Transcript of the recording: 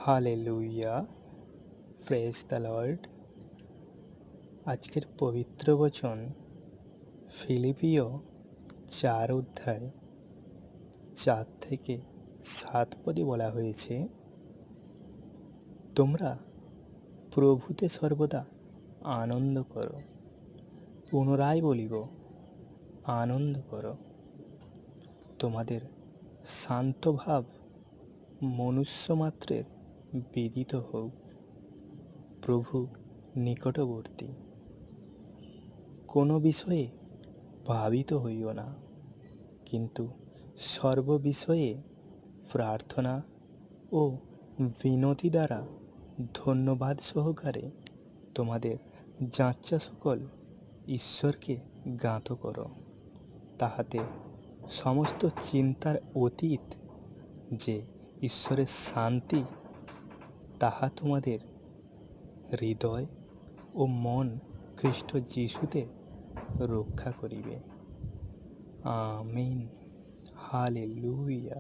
Hallelujah, praise the Lord. আজকের পবিত্র বচন ফিলিপিও 4 অধ্যায় 4-7 পদে বলা হয়েছে, তোমরা প্রভুতে সর্বদা আনন্দ করো। পুনরায় বলিব, আনন্দ করো। তোমাদের শান্ত ভাব মনুষ্যমাত্রের বিদিত হোক, প্রভু নিকটবর্তী। কোনো বিষয়ে ভাবিত হইও না, কিন্তু সর্ববিষয়ে প্রার্থনা ও বিনতি দ্বারা ধন্যবাদ সহকারে তোমাদের যাচ্চা সকল ঈশ্বরকে জ্ঞাত করো। তাহাতে সমস্ত চিন্তার অতীত যে ঈশ্বরের শান্তি, তাহা তোমাদের হৃদয় ও মন খ্রিস্ট যিশুতে রক্ষা করিবে। আমিন। হালেলুয়া।